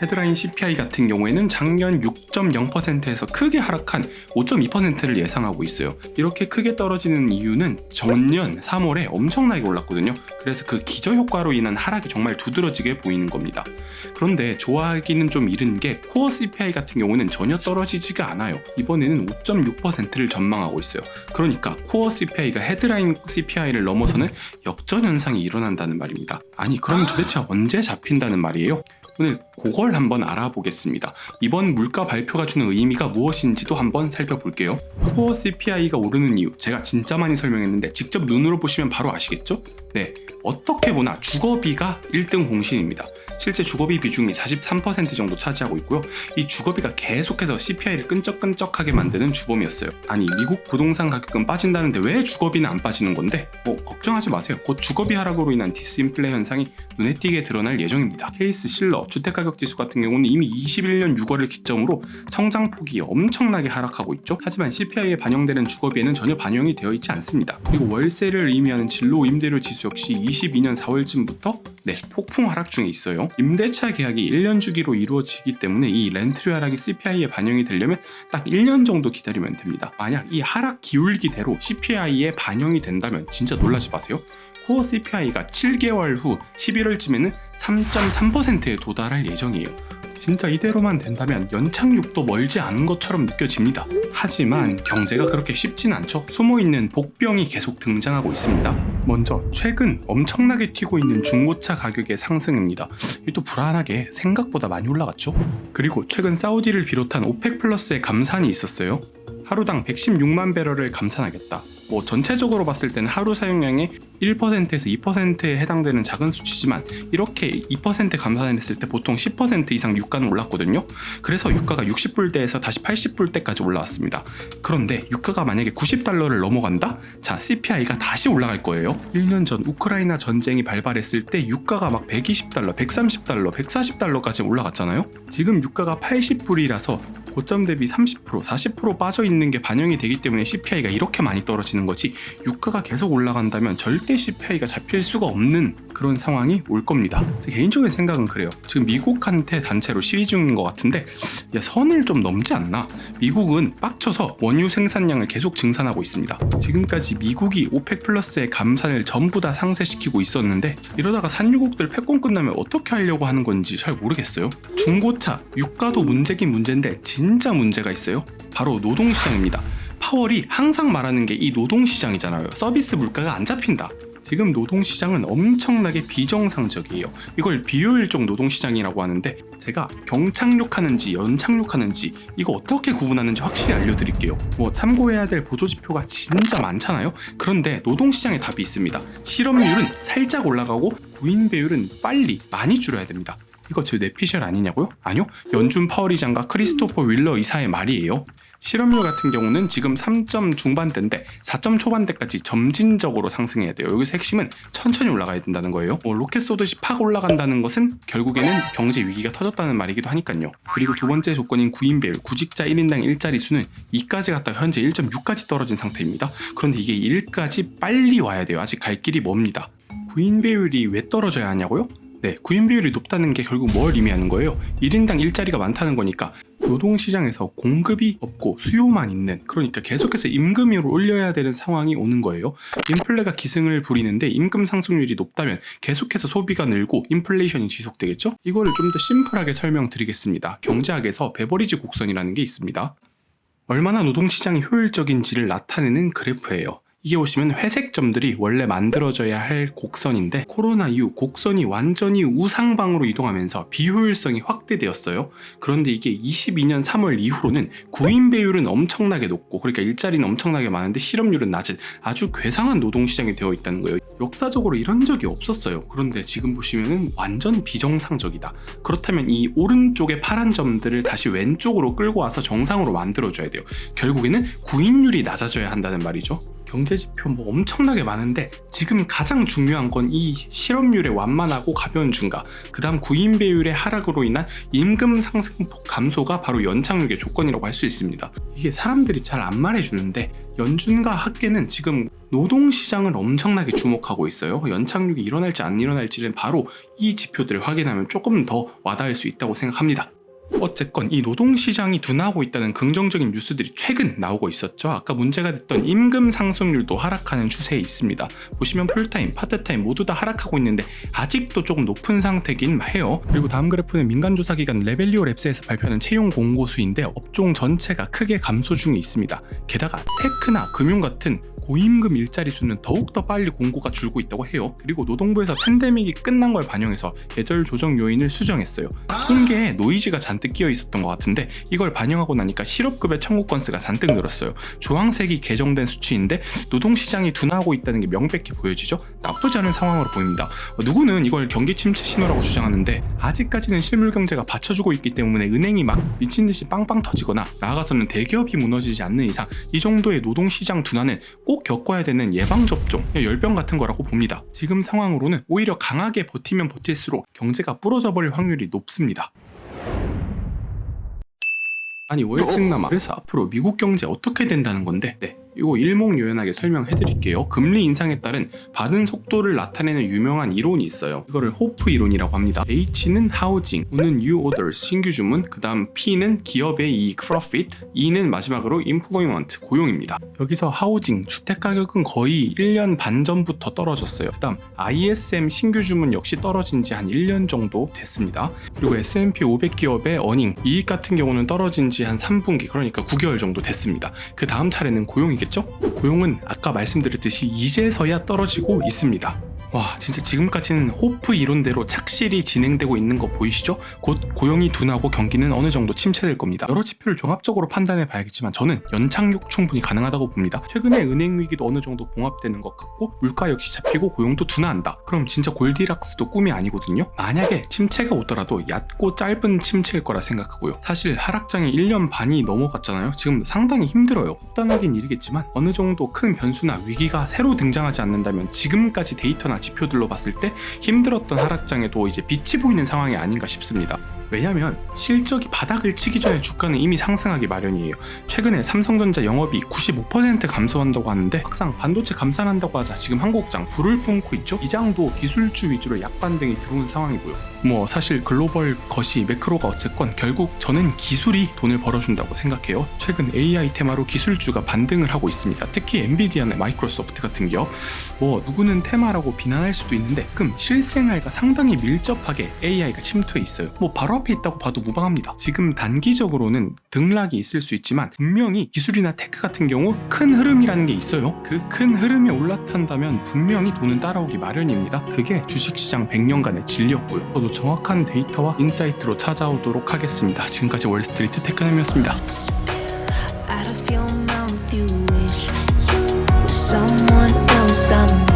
헤드라인 CPI 같은 경우에는 작년 6.0%에서 크게 하락한 5.2%를 예상하고 있어요. 이렇게 크게 떨어지는 이유는 전년 3월에 엄청나게 올랐거든요. 그래서 그 기저효과로 인한 하락이 정말 두드러지게 보이는 겁니다. 그런데 좋아하기는 좀 이른 게 코어 CPI 같은 경우는 전혀 떨어지지가 않아요. 이번에는 5.6%를 전망하고 있어요. 그러니까 코어 CPI가 헤드라인 CPI를 넘어서는 역전 현상이 일어난다는 말입니다. 아니 그럼 도대체 언제 잡힌다는 말이에요? 오늘 그걸 한번 알아보겠습니다. 이번 물가 발표가 주는 의미가 무엇인지도 한번 살펴볼게요. 코어 CPI가 오르는 이유 제가 진짜 많이 설명했는데 직접 눈으로 보시면 바로 아시겠죠? 네, 어떻게 보나 주거비가 1등 공신입니다. 실제 주거비 비중이 43% 정도 차지하고 있고요. 이 주거비가 계속해서 CPI를 끈적끈적하게 만드는 주범이었어요. 아니 미국 부동산 가격은 빠진다는데 왜 주거비는 안 빠지는 건데? 걱정하지 마세요. 곧 주거비 하락으로 인한 디스인플레 현상이 눈에 띄게 드러날 예정입니다. 케이스 실러 주택가격지수 같은 경우는 이미 21년 6월을 기점으로 성장폭이 엄청나게 하락하고 있죠. 하지만 CPI에 반영되는 주거비에는 전혀 반영이 되어 있지 않습니다. 그리고 월세를 의미하는 진로 임대료 지수 역시 22년 4월쯤부터 폭풍 하락 중에 있어요. 임대차 계약이 1년 주기로 이루어지기 때문에 이 렌트료 하락이 CPI에 반영이 되려면 딱 1년 정도 기다리면 됩니다. 만약 이 하락 기울기대로 CPI에 반영이 된다면 진짜 놀라지 마세요. 코어 CPI가 7개월 후 11월쯤에는 3.3%에 도달할 예정이에요. 진짜 이대로만 된다면 연착륙도 멀지 않은 것처럼 느껴집니다. 하지만 경제가 그렇게 쉽진 않죠. 숨어있는 복병이 계속 등장하고 있습니다. 먼저 최근 엄청나게 튀고 있는 중고차 가격의 상승입니다. 이게 또 불안하게 생각보다 많이 올라갔죠. 그리고 최근 사우디를 비롯한 오펙 플러스의 감산이 있었어요. 하루당 116만 배럴을 감산하겠다. 전체적으로 봤을 때는 하루 사용량의 1%에서 2%에 해당되는 작은 수치지만 이렇게 2% 감산을 했을 때 보통 10% 이상 유가는 올랐거든요. 그래서 유가가 60불대에서 다시 80불대까지 올라왔습니다. 그런데 유가가 만약에 90달러를 넘어간다? 자, CPI가 다시 올라갈 거예요. 1년 전 우크라이나 전쟁이 발발했을 때 유가가 막 120달러, 130달러, 140달러까지 올라갔잖아요. 지금 유가가 80불이라서 고점 대비 30%, 40% 빠져있는 게 반영이 되기 때문에 CPI가 이렇게 많이 떨어지는 거지, 유가가 계속 올라간다면 절대 CPI가 잡힐 수가 없는 그런 상황이 올 겁니다. 제 개인적인 생각은 그래요. 지금 미국한테 단체로 시위 중인 것 같은데 선을 좀 넘지 않나? 미국은 빡쳐서 원유 생산량을 계속 증산하고 있습니다. 지금까지 미국이 오펙 플러스의 감산을 전부 다 상쇄시키고 있었는데 이러다가 산유국들 패권 끝나면 어떻게 하려고 하는 건지 잘 모르겠어요. 중고차, 유가도 문제긴 문제인데 진짜 문제가 있어요. 바로 노동시장입니다. 파월이 항상 말하는 게 이 노동시장이잖아요. 서비스 물가가 안 잡힌다. 지금 노동시장은 엄청나게 비정상적이에요. 이걸 비효율적 노동시장이라고 하는데 제가 경착륙하는지 연착륙하는지 이거 어떻게 구분하는지 확실히 알려드릴게요. 참고해야 될 보조지표가 진짜 많잖아요. 그런데 노동시장에 답이 있습니다. 실업률은 살짝 올라가고 구인 배율은 많이 줄여야 됩니다. 이거 제 뇌피셜 아니냐고요? 아니요. 연준 파월 의장과 크리스토퍼 윌러 의사의 말이에요. 실업률 같은 경우는 지금 3점 중반대인데 4점 초반대까지 점진적으로 상승해야 돼요. 여기서 핵심은 천천히 올라가야 된다는 거예요. 로켓 쏘듯이 팍 올라간다는 것은 결국에는 경제 위기가 터졌다는 말이기도 하니까요. 그리고 두 번째 조건인 구인 배율, 구직자 1인당 일자리 수는 2까지 갔다가 현재 1.6까지 떨어진 상태입니다. 그런데 이게 1까지 빨리 와야 돼요. 아직 갈 길이 멉니다. 구인 배율이 왜 떨어져야 하냐고요? 구인 비율이 높다는 게 결국 뭘 의미하는 거예요? 1인당 일자리가 많다는 거니까 노동시장에서 공급이 없고 수요만 있는, 그러니까 계속해서 임금을 올려야 되는 상황이 오는 거예요. 인플레가 기승을 부리는데 임금 상승률이 높다면 계속해서 소비가 늘고 인플레이션이 지속되겠죠? 이거를 좀 더 심플하게 설명드리겠습니다. 경제학에서 베버리지 곡선이라는 게 있습니다. 얼마나 노동시장이 효율적인지를 나타내는 그래프예요. 이게 보시면 회색 점들이 원래 만들어져야 할 곡선인데 코로나 이후 곡선이 완전히 우상방으로 이동하면서 비효율성이 확대되었어요. 그런데 이게 22년 3월 이후로는 구인 배율은 엄청나게 높고, 그러니까 일자리는 엄청나게 많은데 실업률은 낮은 아주 괴상한 노동시장이 되어 있다는 거예요. 역사적으로 이런 적이 없었어요. 그런데 지금 보시면은 완전 비정상적이다. 그렇다면 이 오른쪽의 파란 점들을 다시 왼쪽으로 끌고 와서 정상으로 만들어줘야 돼요. 결국에는 구인율이 낮아져야 한다는 말이죠. 경제 지표 뭐 엄청나게 많은데 지금 가장 중요한 건 이 실업률의 완만하고 가벼운 증가, 그 다음 구인 배율의 하락으로 인한 임금 상승폭 감소가 바로 연착륙의 조건이라고 할 수 있습니다. 이게 사람들이 잘 안 말해주는데 연준과 학계는 지금 노동시장을 엄청나게 주목하고 있어요. 연착륙이 일어날지 안 일어날지는 바로 이 지표들을 확인하면 조금 더 와닿을 수 있다고 생각합니다. 어쨌건 이 노동시장이 둔화하고 있다는 긍정적인 뉴스들이 최근 나오고 있었죠. 아까 문제가 됐던 임금 상승률도 하락하는 추세에 있습니다. 보시면 풀타임, 파트타임 모두 다 하락하고 있는데 아직도 조금 높은 상태긴 해요. 그리고 다음 그래프는 민간조사기관 레벨리오 랩스에서 발표하는 채용 공고 수인데 업종 전체가 크게 감소 중에 있습니다. 게다가 테크나 금융 같은 고임금 일자리 수는 더욱더 빨리 공고가 줄고 있다고 해요. 그리고 노동부에서 팬데믹이 끝난 걸 반영해서 계절 조정 요인을 수정했어요. 통계에 노이즈가 잔뜩 끼어 있었던 것 같은데 이걸 반영하고 나니까 실업급여 청구 건수가 잔뜩 늘었어요. 주황색이 개정된 수치인데 노동시장이 둔화하고 있다는 게 명백히 보여지죠. 나쁘지 않은 상황으로 보입니다. 누구는 이걸 경기 침체 신호라고 주장하는데 아직까지는 실물 경제가 받쳐주고 있기 때문에 은행이 막 미친듯이 빵빵 터지거나 나아가서는 대기업이 무너지지 않는 이상 이 정도의 노동시장 둔화는 꼭 겪어야 되는 예방접종, 열병 같은 거라고 봅니다. 지금 상황으로는 오히려 강하게 버티면 버틸수록 경제가 부러져 버릴 확률이 높습니다. 아니 월등남아, 그래서 앞으로 미국 경제 어떻게 된다는 건데 이거 일목요연하게 설명해 드릴게요. 금리 인상에 따른 반응 속도를 나타내는 유명한 이론이 있어요. 이거를 호프 이론이라고 합니다. H는 하우징, U는 new orders, 신규 주문, 그 다음 P는 기업의 이익, profit, E는 마지막으로 employment, 고용입니다. 여기서 하우징, 주택가격은 거의 1년 반 전부터 떨어졌어요. 그 다음 ISM 신규 주문 역시 떨어진 지 한 1년 정도 됐습니다. 그리고 S&P 500 기업의 어닝, 이익 같은 경우는 떨어진 지 한 3분기, 그러니까 9개월 정도 됐습니다. 그 다음 차례는 고용이겠죠? 고용은 아까 말씀드렸듯이 이제서야 떨어지고 있습니다. 와, 진짜 지금까지는 호프 이론대로 착실히 진행되고 있는 거 보이시죠? 곧 고용이 둔하고 경기는 어느 정도 침체될 겁니다. 여러 지표를 종합적으로 판단해 봐야겠지만 저는 연착륙 충분히 가능하다고 봅니다. 최근에 은행 위기도 어느 정도 봉합되는 것 같고 물가 역시 잡히고 고용도 둔화한다. 그럼 진짜 골디락스도 꿈이 아니거든요. 만약에 침체가 오더라도 얕고 짧은 침체일 거라 생각하고요. 사실 하락장에 1년 반이 넘어갔잖아요. 지금 상당히 힘들어요. 속단하긴 이르겠지만 어느 정도 큰 변수나 위기가 새로 등장하지 않는다면 지금까지 데이터나 지표들로 봤을 때 힘들었던 하락장에도 이제 빛이 보이는 상황이 아닌가 싶습니다. 왜냐면 실적이 바닥을 치기 전에 주가는 이미 상승하기 마련이에요. 최근에 삼성전자 영업이익 95% 감소한다고 하는데 막상 반도체 감산한다고 하자 지금 한국장 불을 뿜고 있죠. 이 장도 기술주 위주로 약반등이 들어온 상황이고요. 뭐 사실 글로벌 것이 매크로가 어쨌건 결국 저는 기술이 돈을 벌어준다고 생각해요. 최근 AI 테마로 기술주가 반등을 하고 있습니다. 특히 엔비디아나 마이크로소프트 같은 기업, 뭐 누구는 테마라고 비난할 수도 있는데 그럼 실생활과 상당히 밀접하게 AI가 침투해 있어요. 뭐 바로 앞에 있다고 봐도 무방합니다. 지금 단기적으로는 등락이 있을 수 있지만 분명히 기술이나 테크 같은 경우 큰 흐름이라는 게 있어요. 그 큰 흐름에 올라탄다면 분명히 돈은 따라오기 마련입니다. 그게 주식시장 100년간의 진리였고요. 저도 정확한 데이터와 인사이트로 찾아오도록 하겠습니다. 지금까지 월스트리트 테크남이었습니다. someone else I'm